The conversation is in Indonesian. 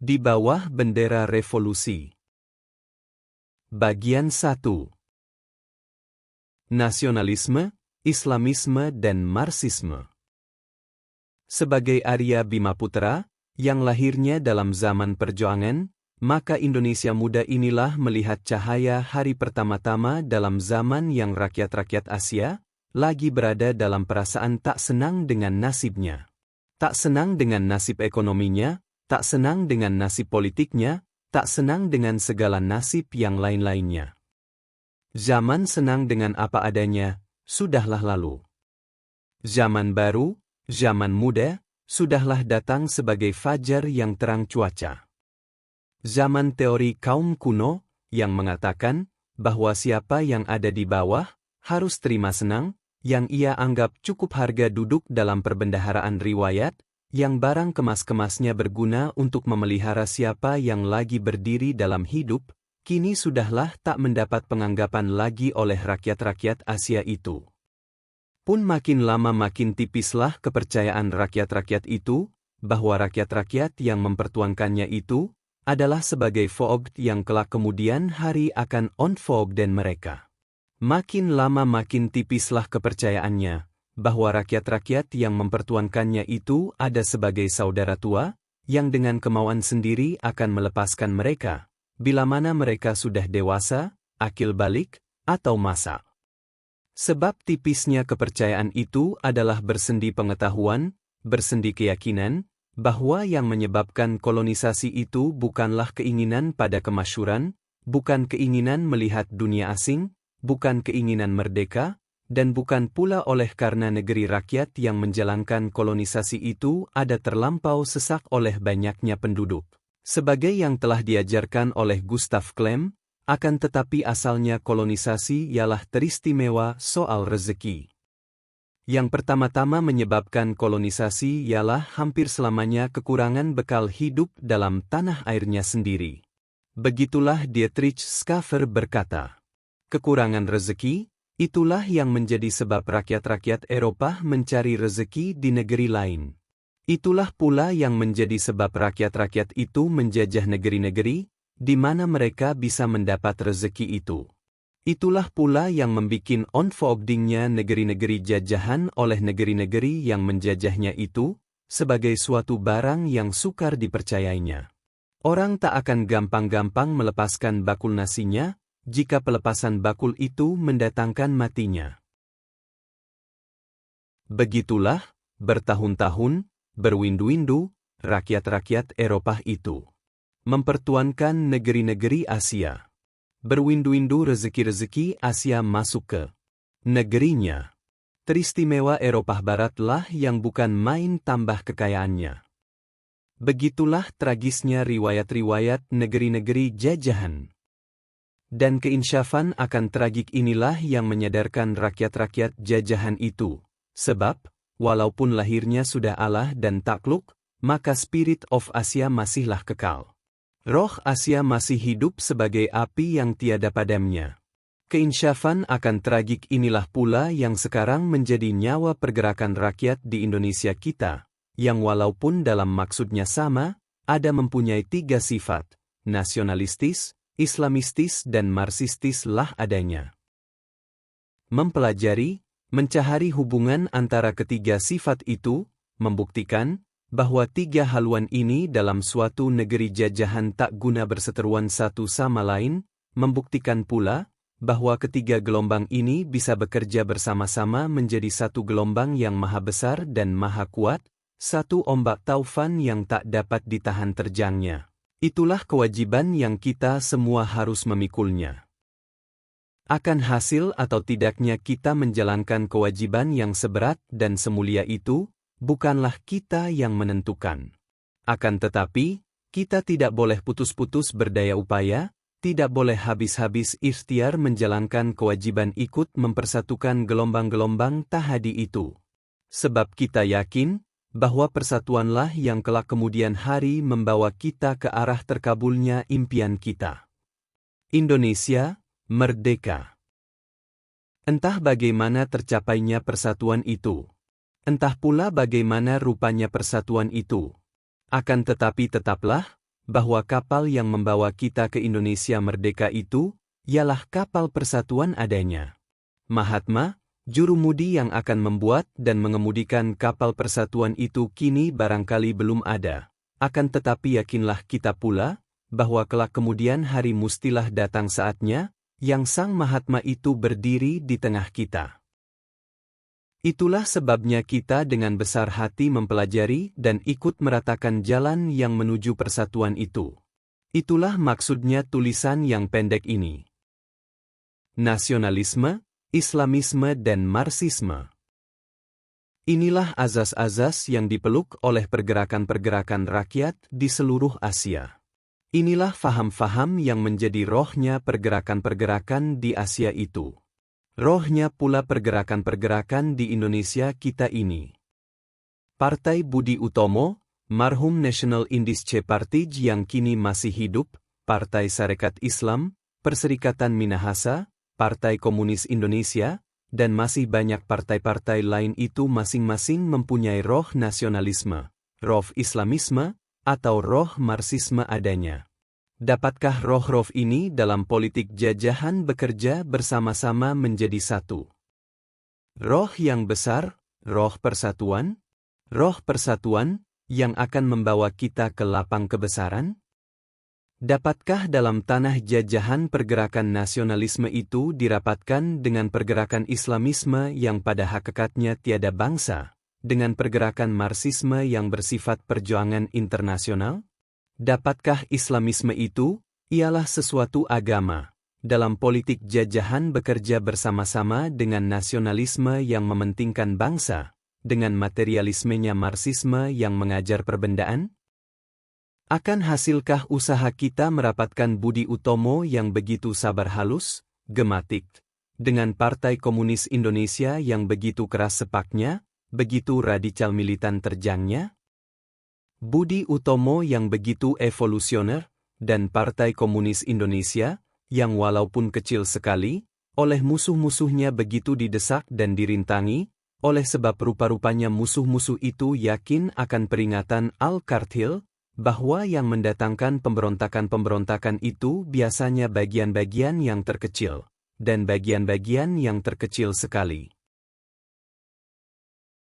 Di bawah bendera revolusi. Bagian 1. Nasionalisme, Islamisme dan Marxisme. Sebagai Arya Bima Putra, yang lahirnya dalam zaman perjuangan, maka Indonesia muda inilah melihat cahaya hari pertama-tama dalam zaman yang rakyat-rakyat Asia lagi berada dalam perasaan tak senang dengan nasibnya. Tak senang dengan nasib ekonominya, tak senang dengan nasib politiknya, tak senang dengan segala nasib yang lain-lainnya. Zaman senang dengan apa adanya, sudahlah lalu. Zaman baru, zaman muda, sudahlah datang sebagai fajar yang terang cuaca. Zaman teori kaum kuno, yang mengatakan bahwa siapa yang ada di bawah harus terima senang, yang ia anggap cukup harga duduk dalam perbendaharaan riwayat, yang barang kemas-kemasnya berguna untuk memelihara siapa yang lagi berdiri dalam hidup, kini sudahlah tak mendapat penganggapan lagi oleh rakyat-rakyat Asia itu. Pun makin lama makin tipislah kepercayaan rakyat-rakyat itu, bahwa rakyat-rakyat yang mempertuankannya itu adalah sebagai voogd yang kelak kemudian hari akan onvoogden mereka. Makin lama makin tipislah kepercayaannya, bahwa rakyat-rakyat yang mempertuankannya itu ada sebagai saudara tua, yang dengan kemauan sendiri akan melepaskan mereka, bila mana mereka sudah dewasa, akil balik, atau masak. Sebab tipisnya kepercayaan itu adalah bersendi pengetahuan, bersendi keyakinan, bahwa yang menyebabkan kolonisasi itu bukanlah keinginan pada kemasyhuran, bukan keinginan melihat dunia asing, bukan keinginan merdeka, dan bukan pula oleh karena negeri rakyat yang menjalankan kolonisasi itu ada terlampau sesak oleh banyaknya penduduk. Sebagai yang telah diajarkan oleh Gustav Klemm, akan tetapi asalnya kolonisasi ialah teristimewa soal rezeki. Yang pertama-tama menyebabkan kolonisasi ialah hampir selamanya kekurangan bekal hidup dalam tanah airnya sendiri. Begitulah Dietrich Schaffer berkata, kekurangan rezeki, itulah yang menjadi sebab rakyat-rakyat Eropa mencari rezeki di negeri lain. Itulah pula yang menjadi sebab rakyat-rakyat itu menjajah negeri-negeri, di mana mereka bisa mendapat rezeki itu. Itulah pula yang membikin onvoogdingnya negeri-negeri jajahan oleh negeri-negeri yang menjajahnya itu, sebagai suatu barang yang sukar dipercayainya. Orang tak akan gampang-gampang melepaskan bakul nasinya, jika pelepasan bakul itu mendatangkan matinya. Begitulah, bertahun-tahun, berwindu-windu, rakyat-rakyat Eropa itu mempertuankan negeri-negeri Asia. Berwindu-windu rezeki-rezeki Asia masuk ke negerinya. Teristimewa Eropa Baratlah yang bukan main tambah kekayaannya. Begitulah tragisnya riwayat-riwayat negeri-negeri jajahan. Dan keinsyafan akan tragik inilah yang menyadarkan rakyat-rakyat jajahan itu. Sebab, walaupun lahirnya sudah Allah dan takluk, maka Spirit of Asia masihlah kekal. Roh Asia masih hidup sebagai api yang tiada padamnya. Keinsyafan akan tragik inilah pula yang sekarang menjadi nyawa pergerakan rakyat di Indonesia kita, yang walaupun dalam maksudnya sama, ada mempunyai 3 sifat, nasionalistis, Islamistis dan Marxistis lah adanya. Mempelajari, mencahari hubungan antara ketiga sifat itu, membuktikan bahwa 3 haluan ini dalam suatu negeri jajahan tak guna berseteruan satu sama lain, membuktikan pula bahwa ketiga gelombang ini bisa bekerja bersama-sama menjadi satu gelombang yang maha besar dan maha kuat, satu ombak taufan yang tak dapat ditahan terjangnya. Itulah kewajiban yang kita semua harus memikulnya. Akan hasil atau tidaknya kita menjalankan kewajiban yang seberat dan semulia itu, bukanlah kita yang menentukan. Akan tetapi, kita tidak boleh putus-putus berdaya upaya, tidak boleh habis-habis ikhtiar menjalankan kewajiban ikut mempersatukan gelombang-gelombang tahadi itu. Sebab kita yakin, bahwa persatuanlah yang kelak kemudian hari membawa kita ke arah terkabulnya impian kita. Indonesia, merdeka. Entah bagaimana tercapainya persatuan itu. Entah pula bagaimana rupanya persatuan itu. Akan tetapi tetaplah, bahwa kapal yang membawa kita ke Indonesia merdeka itu, ialah kapal persatuan adanya. Mahatma, jurumudi yang akan membuat dan mengemudikan kapal persatuan itu kini barangkali belum ada. Akan tetapi yakinlah kita pula, bahwa kelak kemudian hari mustilah datang saatnya, yang Sang Mahatma itu berdiri di tengah kita. Itulah sebabnya kita dengan besar hati mempelajari dan ikut meratakan jalan yang menuju persatuan itu. Itulah maksudnya tulisan yang pendek ini. Nasionalisme, Islamisme dan Marxisme. Inilah azas-azas yang dipeluk oleh pergerakan-pergerakan rakyat di seluruh Asia. Inilah faham-faham yang menjadi rohnya pergerakan-pergerakan di Asia itu. Rohnya pula pergerakan-pergerakan di Indonesia kita ini. Partai Budi Utomo, marhum National Indische Partij yang kini masih hidup, Partai Sarekat Islam, Perserikatan Minahasa, Partai Komunis Indonesia, dan masih banyak partai-partai lain itu masing-masing mempunyai roh nasionalisme, roh Islamisme, atau roh Marxisme adanya. Dapatkah roh-roh ini dalam politik jajahan bekerja bersama-sama menjadi satu? Roh yang besar, roh persatuan yang akan membawa kita ke lapang kebesaran? Dapatkah dalam tanah jajahan pergerakan nasionalisme itu dirapatkan dengan pergerakan Islamisme yang pada hakikatnya tiada bangsa, dengan pergerakan Marxisme yang bersifat perjuangan internasional? Dapatkah Islamisme itu, ialah sesuatu agama, dalam politik jajahan bekerja bersama-sama dengan nasionalisme yang mementingkan bangsa, dengan materialismenya Marxisme yang mengajar perbendaan? Akan hasilkah usaha kita merapatkan Budi Utomo yang begitu sabar halus, gematik, dengan Partai Komunis Indonesia yang begitu keras sepaknya, begitu radikal militan terjangnya? Budi Utomo yang begitu evolusioner, dan Partai Komunis Indonesia, yang walaupun kecil sekali, oleh musuh-musuhnya begitu didesak dan dirintangi, oleh sebab rupa-rupanya musuh-musuh itu yakin akan peringatan Al-Karthil, bahwa yang mendatangkan pemberontakan-pemberontakan itu biasanya bagian-bagian yang terkecil, dan bagian-bagian yang terkecil sekali.